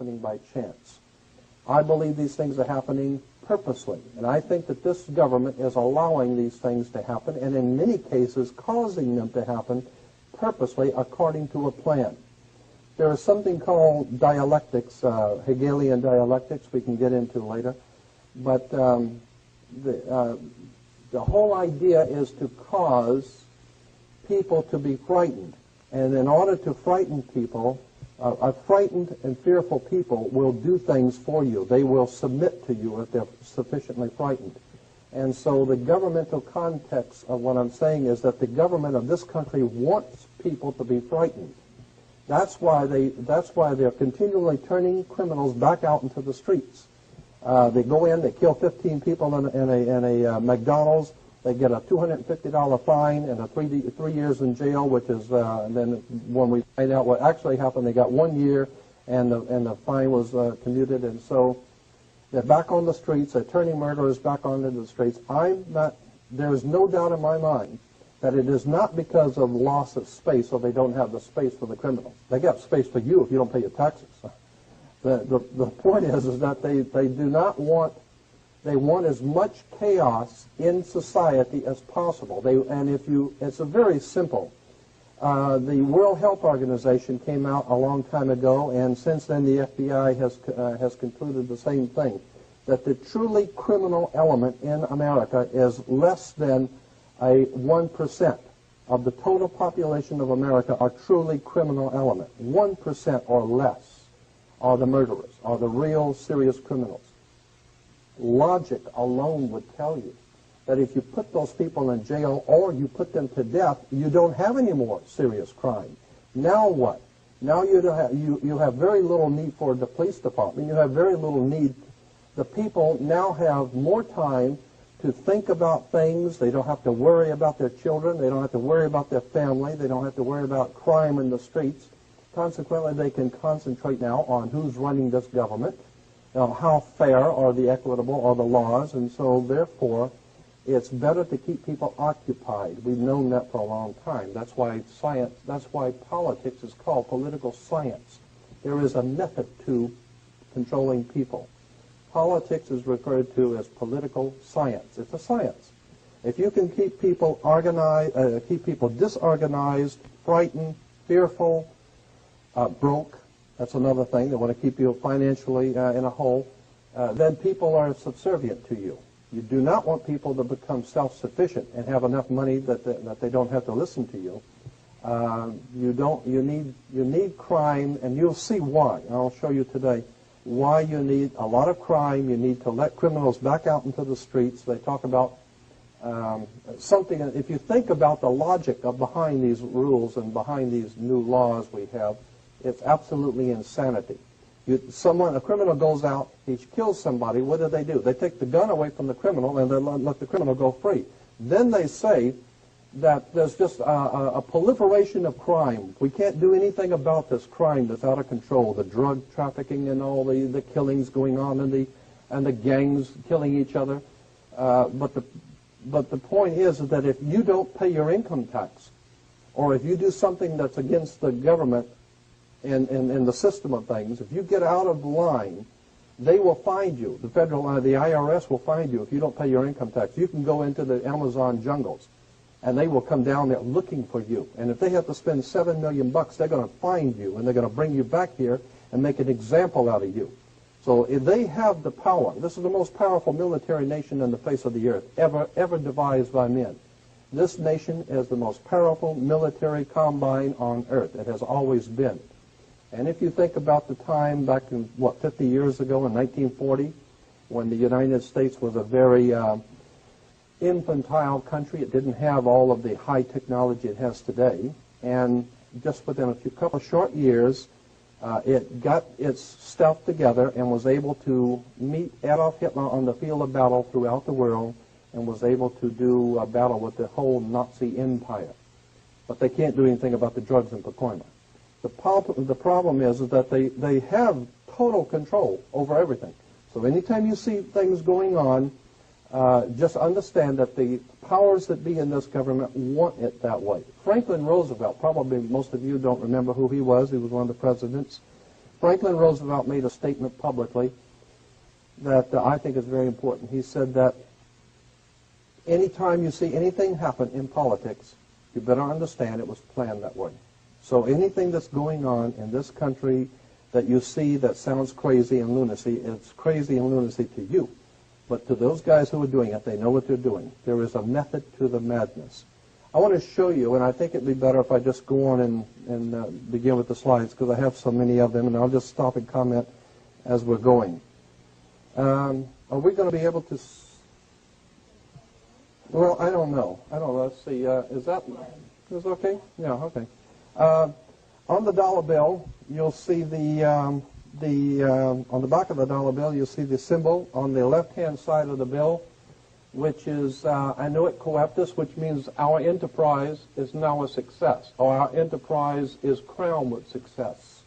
happening by chance. I believe these things are happening purposely, and I think that this government is allowing these things to happen, and in many cases causing them to happen purposely according to a plan. There is something called dialectics, Hegelian dialectics, we can get into later, but the whole idea is to cause people to be frightened, and in order to frighten people, a frightened and fearful people will do things for you. They will submit to you if they're sufficiently frightened. And so the governmental context of what I'm saying is that the government of this country wants people to be frightened. That's why they're continually turning criminals back out into the streets. They go in, they kill 15 people in a McDonald's. They get a $250 fine and a 3 years in jail, which is, and then when we find out what actually happened, they got 1 year, and the fine was commuted, and so they're back on the streets. They're turning murderers back onto the streets. There is no doubt in my mind that it is not because of loss of space, or they don't have the space for the criminals. They got space for you if you don't pay your taxes. The point is that they do not want. They want as much chaos in society as possible. It's a very simple. The World Health Organization came out a long time ago, and since then the FBI has concluded the same thing, that the truly criminal element in America is less than 1% of the total population of America are truly criminal element. 1% or less are the murderers, are the real serious criminals. Logic alone would tell you that if you put those people in jail or you put them to death, you don't have any more serious crime. Now what? Now you have very little need for the police department. You have very little need. The people now have more time to think about things. They don't have to worry about their children. They don't have to worry about their family. They don't have to worry about crime in the streets. Consequently, they can concentrate now on who's running this government, how fair are the equitable are the laws, and so therefore it's better to keep people occupied. We've known that for a long time. That's why politics is called political science. There is a method to controlling people. Politics is referred to as political science. It's a science. If you can keep people organized, keep people disorganized, frightened, fearful, broke, that's another thing. They want to keep you financially in a hole. Then people are subservient to you. You do not want people to become self-sufficient and have enough money that they don't have to listen to you. You need crime, and you'll see why. I'll show you today why you need a lot of crime. You need to let criminals back out into the streets. They talk about something. If you think about the logic behind these rules and behind these new laws we have, it's absolutely insanity. A criminal goes out, he kills somebody, what do? They take the gun away from the criminal and they let the criminal go free. Then they say that there's just a proliferation of crime. We can't do anything about this crime that's out of control, the drug trafficking and all the killings going on and the gangs killing each other. But the point is that if you don't pay your income tax, or if you do something that's against the government, in the system of things, if you get out of line, they will find you. The IRS will find you if you don't pay your income tax. You can go into the Amazon jungles, and they will come down there looking for you. And if they have to spend $7 million, they're going to find you, and they're going to bring you back here and make an example out of you. So if they have the power, this is the most powerful military nation on the face of the earth, ever devised by men. This nation is the most powerful military combine on earth. It has always been. And if you think about the time back in, 50 years ago in 1940, when the United States was a very infantile country, it didn't have all of the high technology it has today, and just within a couple short years, it got its stuff together and was able to meet Adolf Hitler on the field of battle throughout the world, and was able to do a battle with the whole Nazi empire. But they can't do anything about the drugs in Pacoima. The problem is that they have total control over everything. So anytime you see things going on, just understand that the powers that be in this government want it that way. Franklin Roosevelt, probably most of you don't remember who he was. He was one of the presidents. Franklin Roosevelt made a statement publicly that I think is very important. He said that anytime you see anything happen in politics, you better understand it was planned that way. So anything that's going on in this country that you see that sounds crazy and lunacy, it's crazy and lunacy to you. But to those guys who are doing it, they know what they're doing. There is a method to the madness. I want to show you, and I think it'd be better if I just go on and begin with the slides, because I have so many of them, and I'll just stop and comment as we're going. Are we going to be able to... Well, I don't know. Let's see. Is that okay? Yeah, okay. On the dollar bill, you'll see on the back of the dollar bill, you'll see the symbol on the left-hand side of the bill, which is annuit coeptus, which means our enterprise is now a success, or our enterprise is crowned with success.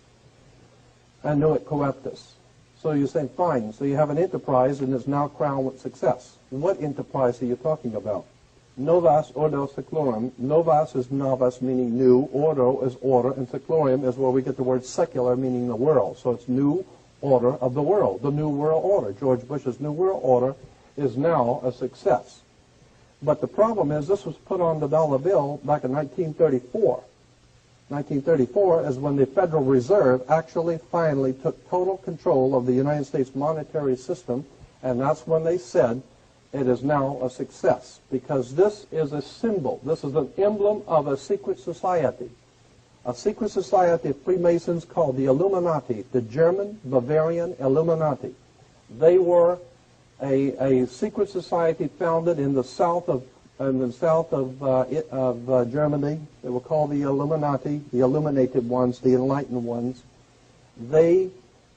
Annuit coeptus. So you're saying, fine, so you have an enterprise and it's now crowned with success. What enterprise are you talking about? Novas ordo seclorum. Novas is novus, meaning new. Ordo is order, and seclorum is where we get the word secular, meaning the world. So it's new order of the world, the new world order. George Bush's new world order is now a success. But the problem is this was put on the dollar bill back in 1934. 1934 is when the Federal Reserve actually finally took total control of the United States monetary system, and that's when they said it is now a success, because this is a symbol. This is an emblem of a secret society of Freemasons called the Illuminati, the German Bavarian Illuminati. They were a secret society founded in the south of Germany. They were called the Illuminati, the illuminated ones, the enlightened ones. They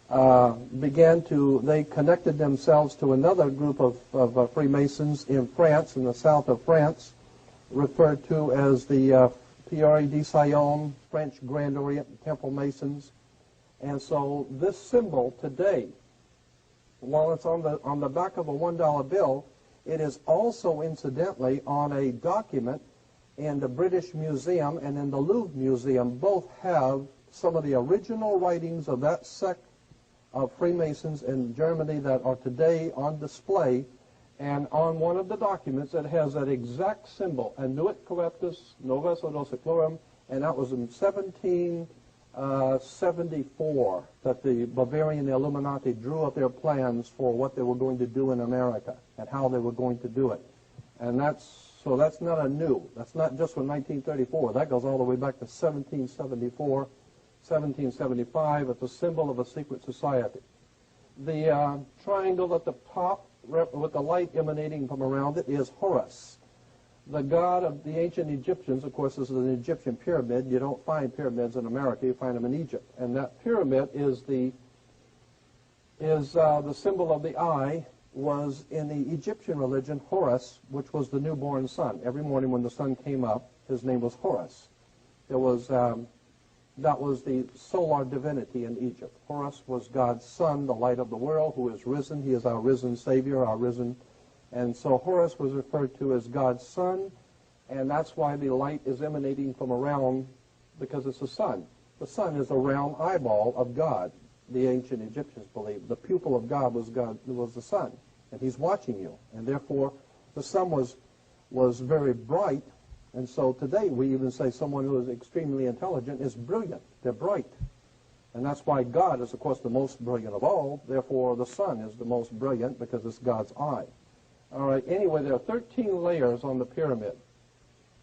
they connected themselves to another group of Freemasons in France, in the south of France, referred to as the Pierre de Sion, French Grand Orient Temple Masons. And so this symbol today, while it's on the back of a $1 bill, it is also incidentally on a document in the British Museum and in the Louvre Museum. Both have some of the original writings of that sect of Freemasons in Germany that are today on display, and on one of the documents it has that exact symbol, annuit coeptus novus ordo seclorum, and that was in 1774 that the Bavarian Illuminati drew up their plans for what they were going to do in America and how they were going to do it. And that's not a new. That's not just from 1934. That goes all the way back to 1774. 1775, it's a symbol of a secret society. The triangle at the top with the light emanating from around it is Horus, the god of the ancient Egyptians. Of course, this is an Egyptian pyramid. You don't find pyramids in America. You find them in Egypt. And that pyramid is the symbol of the eye, was in the Egyptian religion Horus, which was the newborn sun. Every morning when the sun came up, his name was Horus. That was the solar divinity in Egypt. Horus was God's son, the light of the world, who is risen. He is our risen Savior, our risen. And so Horus was referred to as God's son, and that's why the light is emanating from around, because it's the sun. The sun is a round eyeball of God, the ancient Egyptians believed. The pupil of God was the sun, and he's watching you. And therefore, the sun was very bright. And so today we even say someone who is extremely intelligent is brilliant. They're bright. And that's why God is, of course, the most brilliant of all. Therefore, the sun is the most brilliant because it's God's eye. All right, anyway, there are 13 layers on the pyramid.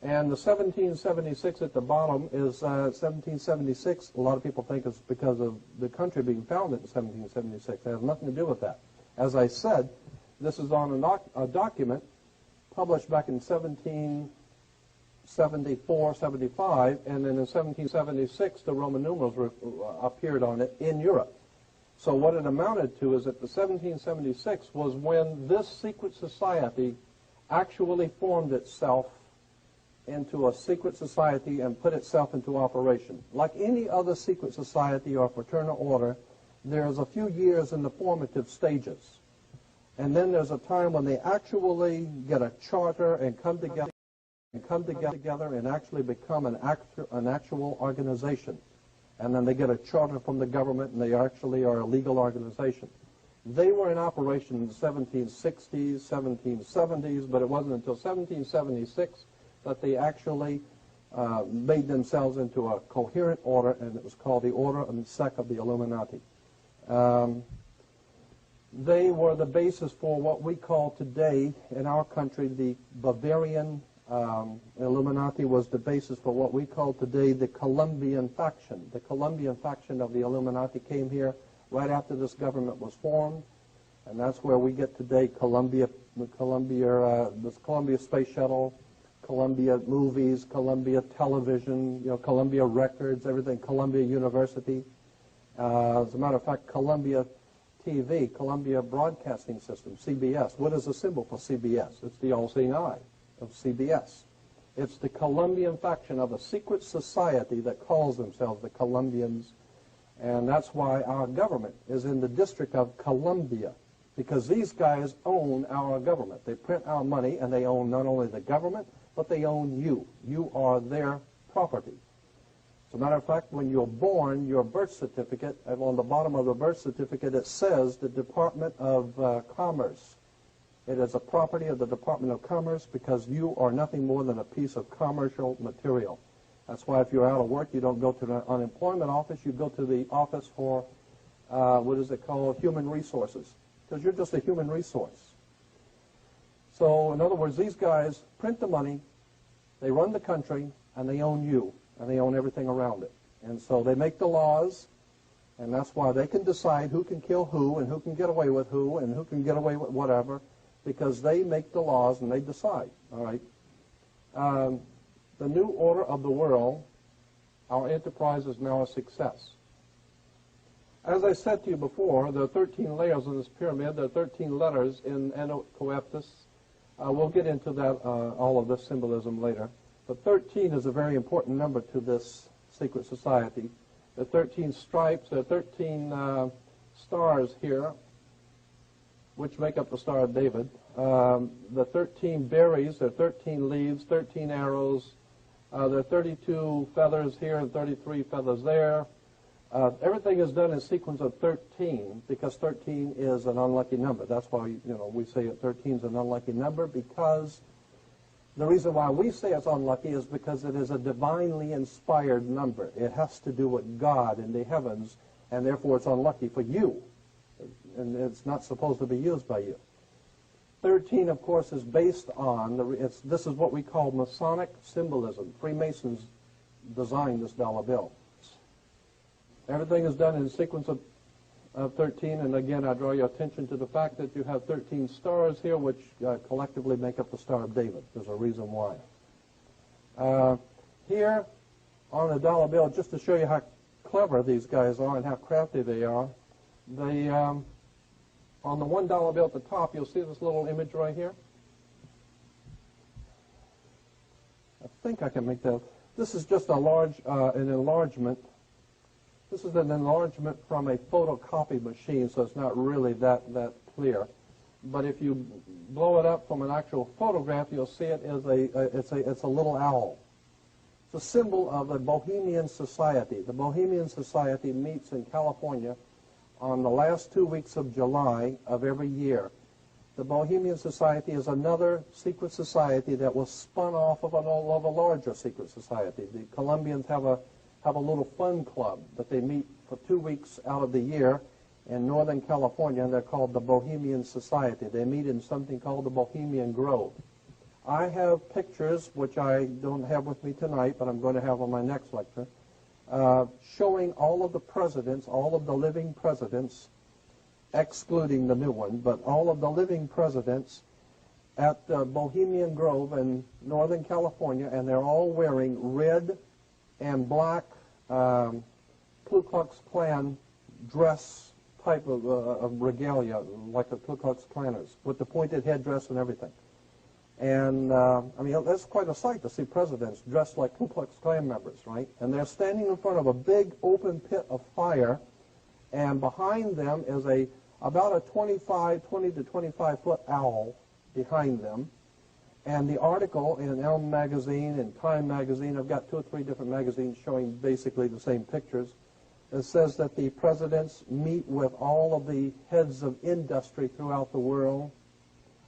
And the 1776 at the bottom is 1776. A lot of people think it's because of the country being founded in 1776. It has nothing to do with that. As I said, this is on a document published back in 1774, 75, and then in 1776 the Roman numerals appeared on it in Europe. So what it amounted to is that the 1776 was when this secret society actually formed itself into a secret society and put itself into operation. Like any other secret society or fraternal order, there's a few years in the formative stages. And then there's a time when they actually get a charter and come together and actually become an actual organization. and then they get a charter from the government, and they actually are a legal organization. They were in operation in the 1760s, 1770s, but it wasn't until 1776 that they actually made themselves into a coherent order, and it was called the Order and Sect of the Illuminati. They were the basis for what we call today in our country the Bavarian Illuminati was the basis for what we call today the Colombian faction. The Colombian faction of the Illuminati came here right after this government was formed, and that's where we get today Columbia Space Shuttle, Columbia Movies, Columbia Television, Columbia Records, everything, Columbia University. As a matter of fact, Columbia TV, Columbia Broadcasting System, CBS. What is the symbol for CBS? It's the all-seeing eye of CBS. It's the Colombian faction of a secret society that calls themselves the Colombians, and that's why our government is in the District of Columbia, because these guys own our government. They print our money, and they own not only the government, but they own you. You are their property. As a matter of fact, when you're born, your birth certificate, and on the bottom of the birth certificate, it says the Department of Commerce. It is a property of the Department of Commerce because you are nothing more than a piece of commercial material. That's why if you're out of work, you don't go to the unemployment office, you go to the office for, what is it called, human resources, because you're just a human resource. So, in other words, these guys print the money, they run the country, and they own you. And they own everything around it. And so they make the laws, and that's why they can decide who can kill who and who can get away with who and who can get away with whatever, because they make the laws and they decide, all right? The new order of the world, our enterprise is now a success. As I said to you before, there are 13 layers in this pyramid. There are 13 letters in Enocoeptus. We'll get into that, all of this symbolism later. But 13 is a very important number to this secret society. There are 13 stripes, there are 13 stars here, which make up the Star of David. The 13 berries, there are 13 leaves, 13 arrows. There are 32 feathers here and 33 feathers there. Everything is done in sequence of 13 because 13 is an unlucky number. That's why we say 13 is an unlucky number, because the reason why we say it's unlucky is because it is a divinely inspired number. It has to do with God in the heavens, and therefore it's unlucky for you. And it's not supposed to be used by you. 13, of course, is based on, this is what we call Masonic symbolism. Freemasons designed this dollar bill. Everything is done in sequence of 13, and again, I draw your attention to the fact that you have 13 stars here, which collectively make up the Star of David. There's a reason why. Here, on the dollar bill, just to show you how clever these guys are and how crafty they are, on the $1 bill at the top, you'll see this little image right here. I think I can make that. This is just an enlargement. This is an enlargement from a photocopy machine, so it's not really that clear. But if you blow it up from an actual photograph, you'll see it as it's a little owl. It's a symbol of the Bohemian Society. The Bohemian Society meets in California on the last 2 weeks of July of every year. The Bohemian Society is another secret society that was spun off of a larger secret society. The Colombians have a little fun club that they meet for 2 weeks out of the year in Northern California, and they're called the Bohemian Society. They meet in something called the Bohemian Grove. I have pictures, which I don't have with me tonight, but I'm going to have on my next lecture, showing all of the presidents, all of the living presidents, excluding the new one, but all of the living presidents at the Bohemian Grove in Northern California, and they're all wearing red and black Ku Klux Klan dress type of regalia, like the Ku Klux Klanners, with the pointed headdress and everything. And, I mean, that's quite a sight to see presidents dressed like Ku Klux Klan members, right? And they're standing in front of a big open pit of fire, and behind them is about a 20 to 25-foot owl behind them. And the article in Elm magazine and Time magazine, I've got 2 or 3 different magazines showing basically the same pictures. It says that the presidents meet with all of the heads of industry throughout the world,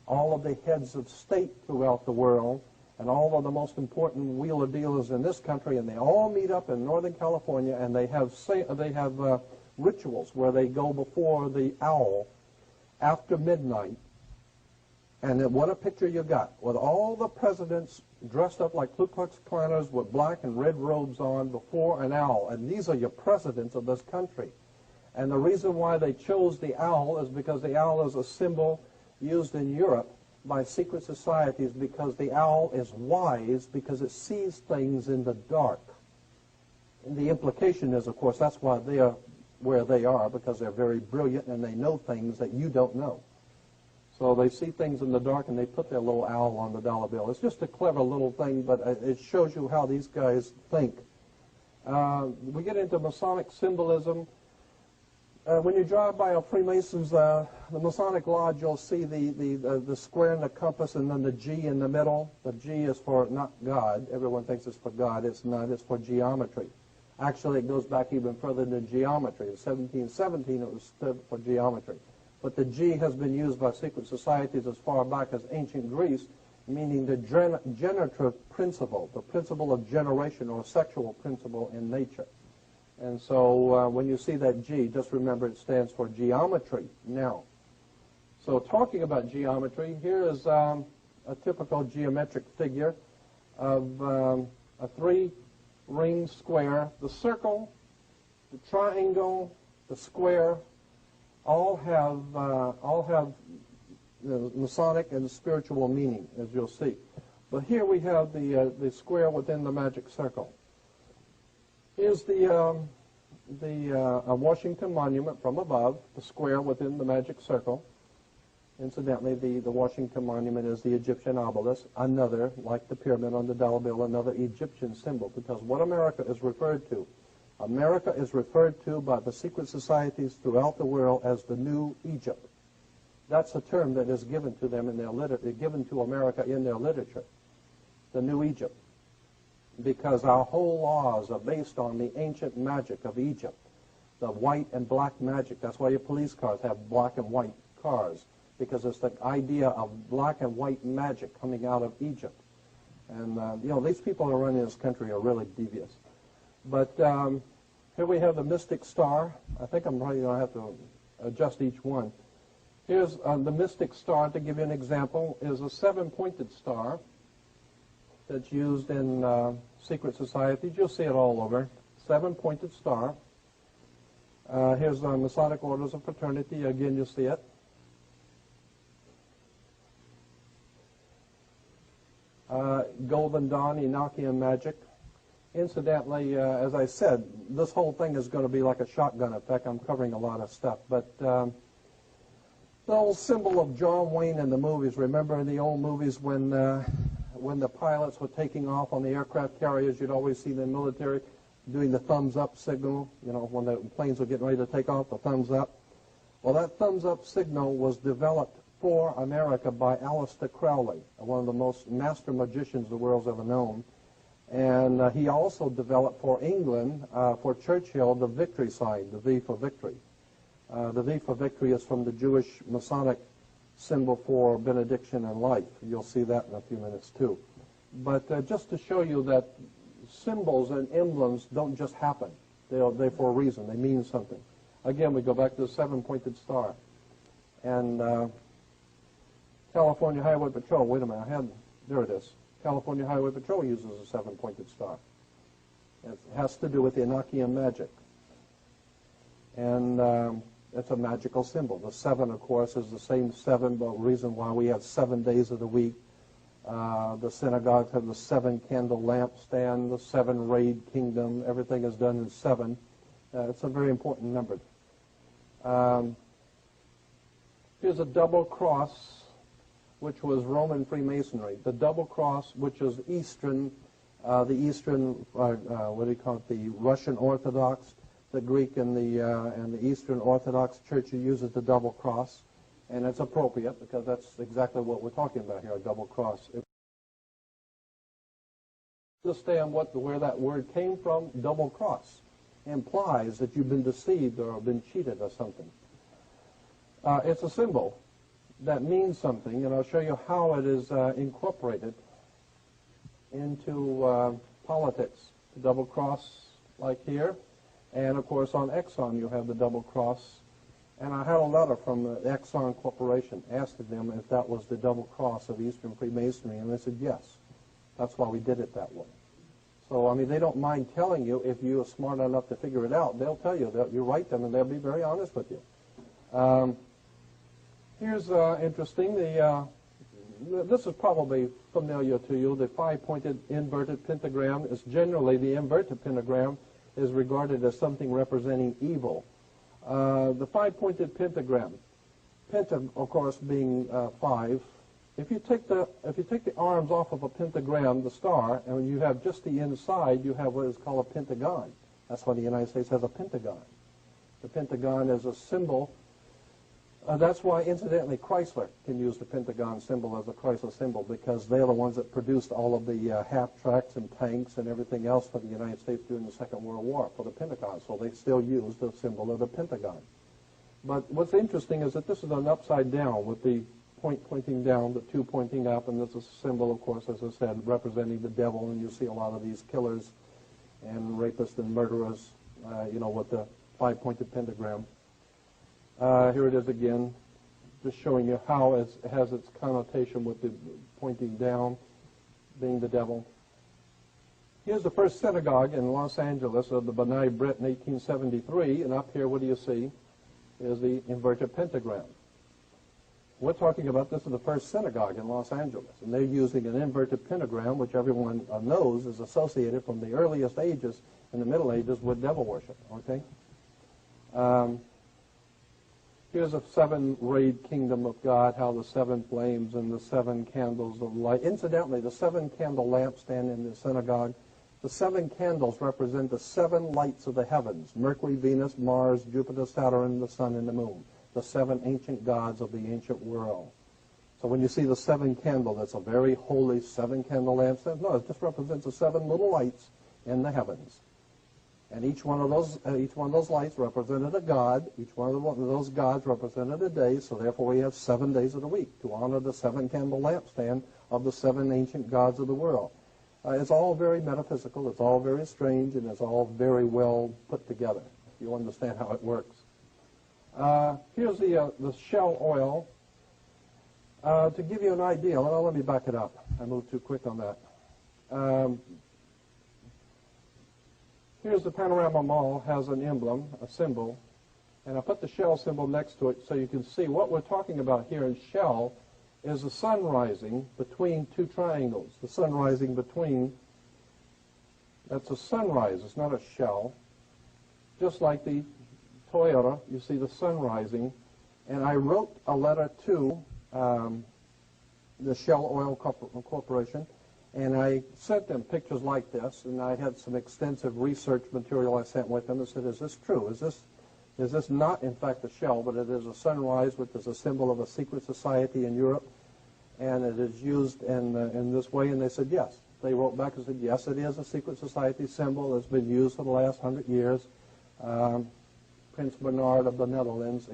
all of the heads of state throughout the world, and all of the most important wheeler dealers in this country, and they all meet up in Northern California, and they have rituals where they go before the owl after midnight. And then what a picture you got, with all the presidents dressed up like Ku Klux Klanners with black and red robes on before an owl. And these are your presidents of this country. And the reason why they chose the owl is because the owl is a symbol used in Europe by secret societies, because the owl is wise because it sees things in the dark. And the implication is, of course, that's why they are where they are, because they're very brilliant and they know things that you don't know. So they see things in the dark and they put their little owl on the dollar bill. It's just a clever little thing, but it shows you how these guys think. We get into Masonic symbolism. When you drive by a Freemasons, the Masonic Lodge, you'll see the square and the compass and then the G in the middle. The G is for not God. Everyone thinks it's for God. It's not. It's for geometry. Actually, it goes back even further than geometry. In 1717, it was stood for geometry. But the G has been used by secret societies as far back as ancient Greece, meaning the generative principle, the principle of generation or sexual principle in nature. And so when you see that G, just remember it stands for geometry now. So talking about geometry, here is a typical geometric figure of a three-ring square. The circle, the triangle, the square, all have Masonic and spiritual meaning, as you'll see. But here we have the square within the magic circle. Here's the Washington Monument from above, the square within the magic circle. Incidentally, the Washington Monument is the Egyptian obelisk, another, like the pyramid on the dollar bill, another Egyptian symbol, because what America is referred to by the secret societies throughout the world as the New Egypt. That's a term that is given to them in their given to America in their literature, the New Egypt, because our whole laws are based on the ancient magic of Egypt, the white and black magic. That's why your police cars have black and white cars, because it's the idea of black and white magic coming out of Egypt. And, these people who are running this country are really devious. But here we have the mystic star. I think I'm probably going to have to adjust each one. Here's the mystic star, to give you an example, is a seven-pointed star that's used in secret societies. You'll see it all over. Seven-pointed star. Here's the Masonic Orders of Fraternity. Again, you'll see it. Golden Dawn, Enochian magic. Incidentally, as I said, this whole thing is going to be like a shotgun effect. I'm covering a lot of stuff. But the old symbol of John Wayne in the movies, remember in the old movies when the pilots were taking off on the aircraft carriers, you'd always see the military doing the thumbs up signal, when the planes were getting ready to take off, the thumbs up. Well, that thumbs up signal was developed for America by Aleister Crowley, one of the most master magicians the world's ever known. And he also developed for England, for Churchill, the victory sign, the V for victory. The V for victory is from the Jewish Masonic symbol for benediction and life. You'll see that in a few minutes too. But just to show you that symbols and emblems don't just happen. They're for a reason. They mean something. Again, we go back to the seven-pointed star. And California Highway Patrol, wait a minute, there it is. California Highway Patrol uses a seven-pointed star. It has to do with the Enochian magic. And it's a magical symbol. The seven, of course, is the same seven, but the reason why we have 7 days of the week. The synagogues have the 7-candle lampstand, the 7-rayed kingdom. Everything is done in 7. It's a very important number. Here's a double cross, which was Roman Freemasonry. The double cross, which is Eastern, what do you call it, the Russian Orthodox, the Greek and the Eastern Orthodox Church uses the double cross, and it's appropriate because that's exactly what we're talking about here, a double cross. Understand where that word came from, double cross. implies that you've been deceived or been cheated or something. It's a symbol that means something, and I'll show you how it is incorporated into politics. The double cross like here, and of course on Exxon you have the double cross. And I had a letter from the Exxon Corporation asking them if that was the double cross of Eastern Freemasonry, and they said yes. That's why we did it that way. So, I mean, they don't mind telling you if you are smart enough to figure it out. They'll tell you. You write them, and they'll be very honest with you. Here's interesting. This is probably familiar to you. The five-pointed inverted pentagram is generally, the inverted pentagram is regarded as something representing evil. The five-pointed pentagram, penta, of course, being five. If you take the arms off of a pentagram, the star, and you have just the inside, you have what is called a pentagon. That's why the United States has a pentagon. The pentagon is a symbol. That's why, incidentally, Chrysler can use the pentagon symbol as a Chrysler symbol, because they're the ones that produced all of the half-tracks and tanks and everything else for the United States during the Second World War for the Pentagon. So they still use the symbol of the pentagon. But what's interesting is that this is an upside down with the point pointing down, the two pointing up, and this is a symbol, of course, as I said, representing the devil, and you see a lot of these killers and rapists and murderers, with the five-pointed pentagram. Here it is again, just showing you how it has its connotation with the pointing down being the devil. Here's the first synagogue in Los Angeles of the B'nai B'rith in 1873, and up here, what do you see, is the inverted pentagram. We're talking about this is the first synagogue in Los Angeles, and they're using an inverted pentagram, which everyone knows is associated from the earliest ages in the Middle Ages with devil worship, okay? Here's a seven-rayed kingdom of God, how the seven flames and the seven candles of light. Incidentally, the seven-candle lampstand in the synagogue, the seven candles represent the seven lights of the heavens, Mercury, Venus, Mars, Jupiter, Saturn, the sun, and the moon, the seven ancient gods of the ancient world. So when you see the seven candle, that's a very holy seven-candle lampstand. No, it just represents the seven little lights in the heavens. And each one of those lights represented a god. Each one of those gods represented a day. So therefore, we have 7 days of the week to honor the seven-candle lampstand of the seven ancient gods of the world. It's all very metaphysical. It's all very strange, and it's all very well put together. If you understand how it works. Here's the shell oil. To give you an idea, let me back it up. I moved too quick on that. Here's the Panorama Mall, has an emblem, a symbol, and I put the shell symbol next to it so you can see what we're talking about here in shell is the sun rising between two triangles. The sun rising between, that's a sunrise, it's not a shell. Just like the Toyota, you see the sun rising, and I wrote a letter to the Shell Oil Corporation, and I sent them pictures like this, and I had some extensive research material I sent with them and said, is this true? Is this not, in fact, a shell, but it is a sunrise, which is a symbol of a secret society in Europe, and it is used in this way? And they said, yes. They wrote back and said, yes, it is a secret society symbol. It's been used for the last 100 years. Prince Bernard of the Netherlands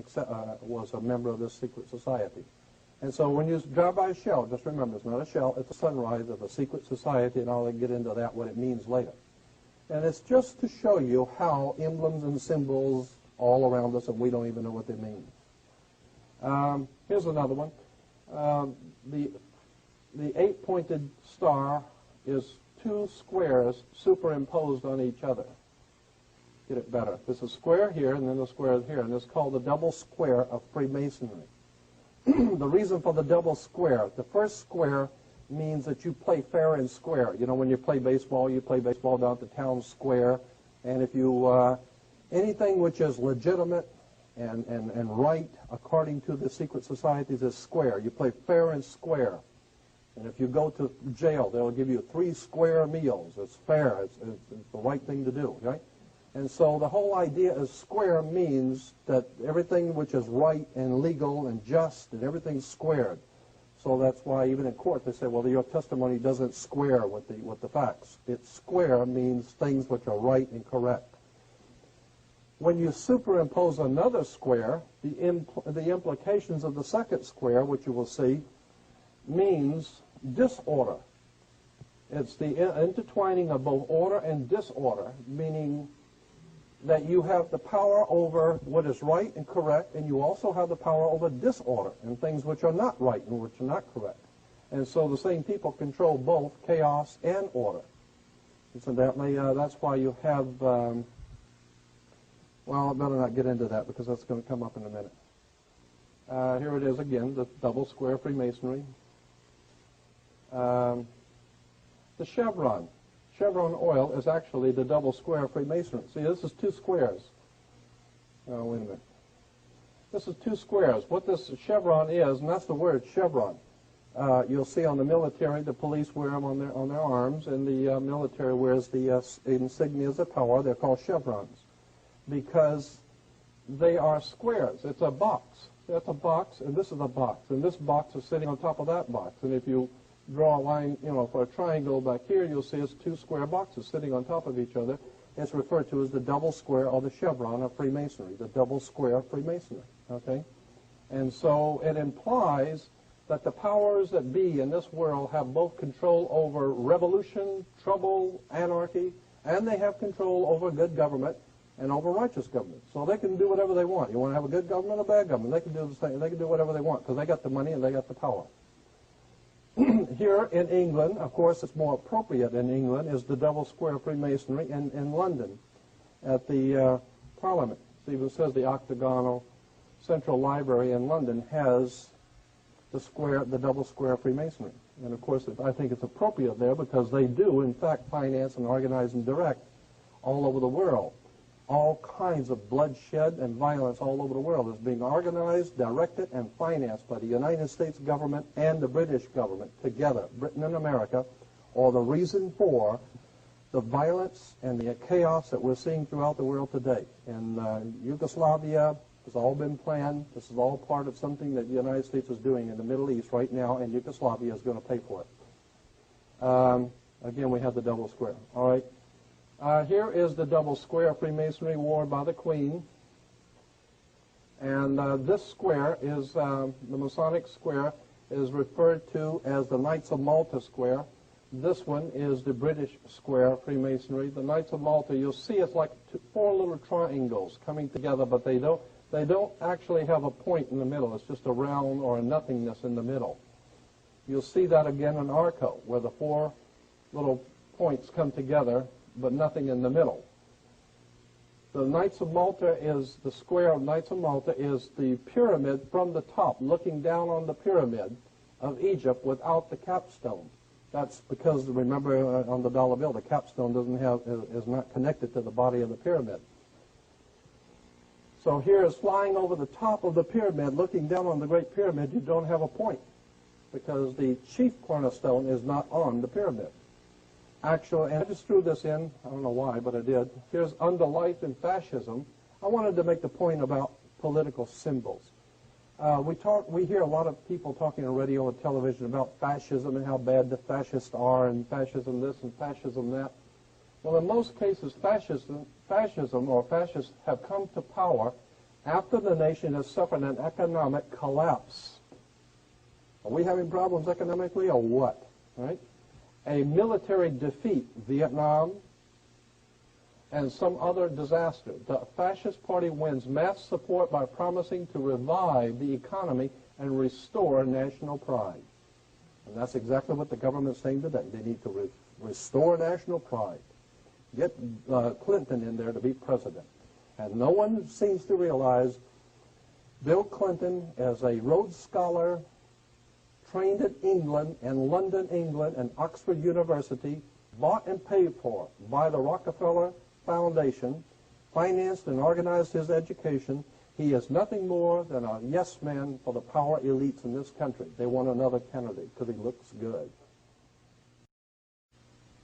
was a member of this secret society. And so when you drive by a shell, just remember, it's not a shell, it's a sunrise of a secret society, and I'll get into that, what it means later. And it's just to show you how emblems and symbols all around us, and we don't even know what they mean. Here's another one. The eight-pointed star is two squares superimposed on each other. Get it better. There's a square here, and then a square here, and it's called the double square of Freemasonry. The reason for the double square, the first square means that you play fair and square. You know, when you play baseball down at the town square, and if you, anything which is legitimate and right according to the secret societies is square. You play fair and square. And if you go to jail, they'll give you 3 square meals. It's fair. It's the right thing to do, right? And so the whole idea is square means that everything which is right and legal and just and everything's squared. So that's why even in court they say, well, your testimony doesn't square with the facts. It's square means things which are right and correct. When you superimpose another square, the implications of the second square, which you will see, means disorder. It's the intertwining of both order and disorder, meaning that you have the power over what is right and correct, and you also have the power over disorder and things which are not right and which are not correct. And so the same people control both chaos and order. Incidentally, that's why you have, well, I better not get into that because that's going to come up in a minute. Here it is again, the double square Freemasonry. The chevron oil is actually the double square Freemasonry. See, this is two squares. Oh, wait a minute. This is two squares. What this chevron is, and that's the word chevron. You'll see on the military, the police wear them on their arms, and the military wears the insignias of power. They're called chevrons because they are squares. It's a box. That's a box, and this is a box, and this box is sitting on top of that box. And if you draw a line, for a triangle back here, you'll see it's two square boxes sitting on top of each other. It's referred to as the double square or the chevron of Freemasonry, the double square of Freemasonry, okay? And so it implies that the powers that be in this world have both control over revolution, trouble, anarchy, and they have control over good government and over righteous government. So they can do whatever they want. You want to have a good government or bad government, they can do the same. They can do whatever they want because they got the money and they got the power. Here in England, of course, it's more appropriate in England, is the double square Freemasonry in London at the Parliament. It even says the octagonal Central Library in London has the double square Freemasonry. And of course, I think it's appropriate there because they do, in fact, finance and organize and direct all over the world. All kinds of bloodshed and violence all over the world is being organized, directed, and financed by the United States government and the British government together, Britain and America, are the reason for the violence and the chaos that we're seeing throughout the world today. In Yugoslavia, it's all been planned. This is all part of something that the United States is doing in the Middle East right now, and Yugoslavia is going to pay for it. Again, we have the double square. All right. Here is the double square Freemasonry worn by the Queen. And this square is, the Masonic square is referred to as the Knights of Malta square. This one is the British square Freemasonry. The Knights of Malta, you'll see it's like four little triangles coming together, but they don't actually have a point in the middle. It's just a round or a nothingness in the middle. You'll see that again in Arco, where the four little points come together, but nothing in the middle. The Knights of Malta is, the square of Knights of Malta is the pyramid from the top, looking down on the pyramid of Egypt without the capstone. That's because, remember, on the dollar bill, the capstone is not connected to the body of the pyramid. So here is flying over the top of the pyramid, looking down on the Great Pyramid, you don't have a point, because the chief cornerstone is not on the pyramid. Actually, and I just threw this in, I don't know why, but I did. Here's Under Life in Fascism. I wanted to make the point about political symbols. We hear a lot of people talking on radio and television about fascism and how bad the fascists are and fascism this and fascism that. Well, in most cases, fascism or fascists have come to power after the nation has suffered an economic collapse. Are we having problems economically or what? Right? A military defeat, Vietnam, and some other disaster. The fascist party wins mass support by promising to revive the economy and restore national pride. And that's exactly what the government is saying today. They need to restore national pride. Get Clinton in there to be president. And no one seems to realize Bill Clinton, as a Rhodes Scholar, trained at England and London, England, and Oxford University, bought and paid for by the Rockefeller Foundation, financed and organized his education. He is nothing more than a yes man for the power elites in this country. They want another candidate because he looks good.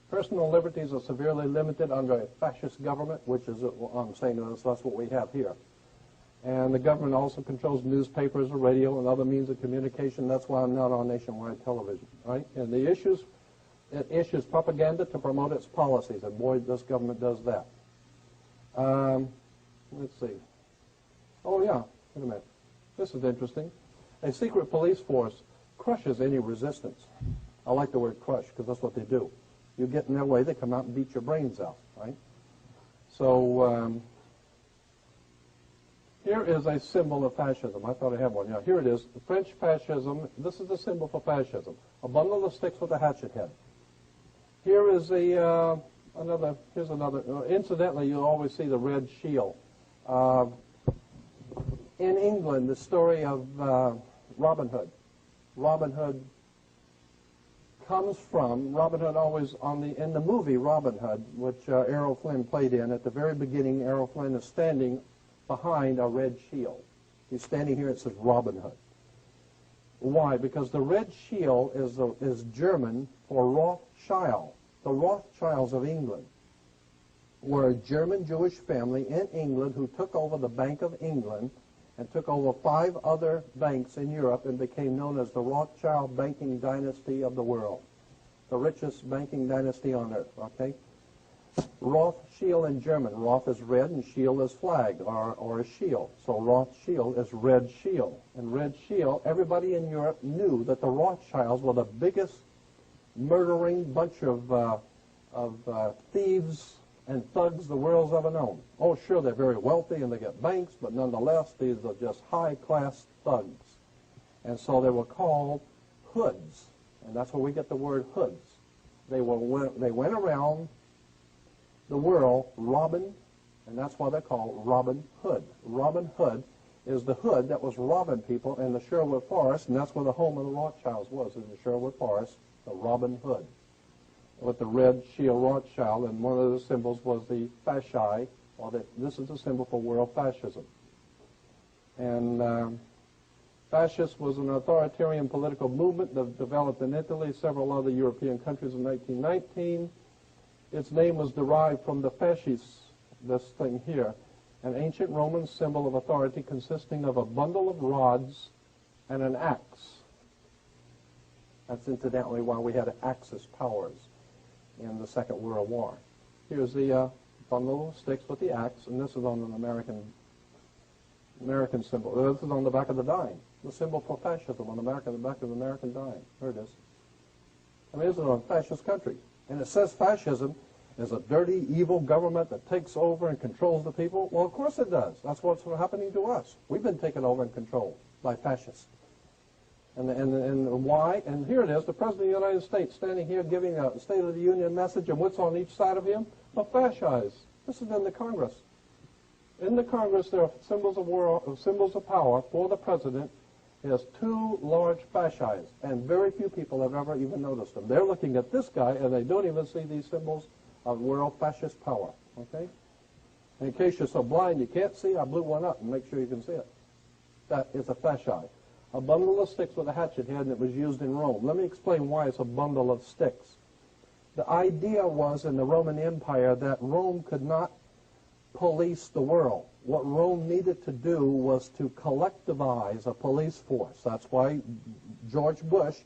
Personal liberties are severely limited under a fascist government, which is, I'm saying that's what we have here. And the government also controls newspapers, radio, and other means of communication. That's why I'm not on nationwide television, right? And it issues propaganda to promote its policies, and boy, this government does that. Let's see. Oh, yeah. Wait a minute. This is interesting. A secret police force crushes any resistance. I like the word crush because that's what they do. You get in their way, they come out and beat your brains out, right? So here is a symbol of fascism. I thought I had one. Yeah, here it is. The French fascism. This is the symbol for fascism. A bundle of sticks with a hatchet head. Here is a here's another. Incidentally, you always see the red shield. In England, the story of Robin Hood. Robin Hood comes from Robin Hood always in the movie Robin Hood, which Errol Flynn played in. At the very beginning, Errol Flynn is standing behind a red shield. He's standing here. It says Robin Hood. Why? Because the red shield is German for Rothschild. The Rothschilds of England were a German Jewish family in England who took over the Bank of England and took over 5 other banks in Europe and became known as the Rothschild banking dynasty of the world, the richest banking dynasty on earth, okay? Rothschild in German. Roth is red and shield is flag or a shield. So Rothschild is red shield. And red shield, everybody in Europe knew that the Rothschilds were the biggest murdering bunch of thieves and thugs the world's ever known. Oh, sure, they're very wealthy and they get banks, but nonetheless, these are just high-class thugs. And so they were called hoods, and that's where we get the word hoods. They went around the world robbing, and that's why they're called Robin Hood. Robin Hood is the hood that was robbing people in the Sherwood Forest, and that's where the home of the Rothschilds was, in the Sherwood Forest, the Robin Hood, with the red shield Rothschild, and one of the symbols was the fasci, or this is the symbol for world fascism. And fascist was an authoritarian political movement that developed in Italy, several other European countries in 1919. Its name was derived from the fasces, this thing here, an ancient Roman symbol of authority consisting of a bundle of rods and an axe. That's incidentally why we had Axis powers in the Second World War. Here's the bundle of sticks with the axe, and this is on an American symbol. This is on the back of the dime, the symbol for fascism on the back of the American dime. There it is. I mean, this is a fascist country. And it says fascism is a dirty, evil government that takes over and controls the people. Well, of course it does. That's what's happening to us. We've been taken over and controlled by fascists. And why? And here it is, the President of the United States standing here giving a State of the Union message, and what's on each side of him? A fascist. This is in the Congress. In the Congress, there are symbols of power for the President. He has 2 large fasci, and very few people have ever even noticed them. They're looking at this guy, and they don't even see these symbols of world fascist power, okay? And in case you're so blind you can't see, I blew one up and make sure you can see it. That is a fasci. A bundle of sticks with a hatchet head, and it was used in Rome. Let me explain why it's a bundle of sticks. The idea was in the Roman Empire that Rome could not police the world. What Rome needed to do was to collectivize a police force. That's why George Bush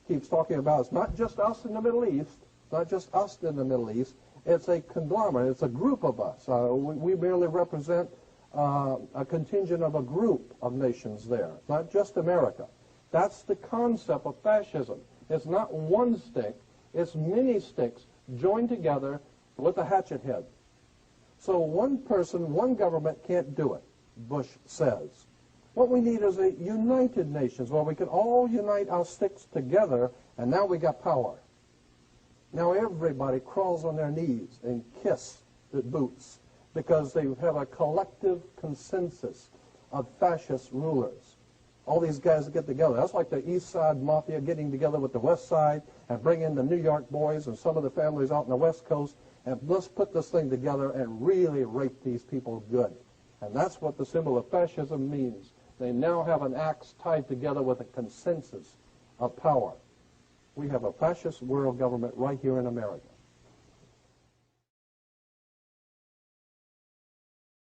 keeps talking about it's not just us in the Middle East, it's not just us in the Middle East, it's a conglomerate, it's a group of us. We merely represent a contingent of a group of nations there, not just America. That's the concept of fascism. It's not one stick, it's many sticks joined together with a hatchet head. So one person, one government can't do it, Bush says. What we need is a united nations where we can all unite our sticks together, and now we got power. Now everybody crawls on their knees and kiss the boots because they have a collective consensus of fascist rulers. All these guys get together. That's like the East Side Mafia getting together with the West Side and bring in the New York boys and some of the families out on the West Coast, and let's put this thing together and really rape these people good. And that's what the symbol of fascism means. They now have an axe tied together with a consensus of power. We have a fascist world government right here in America.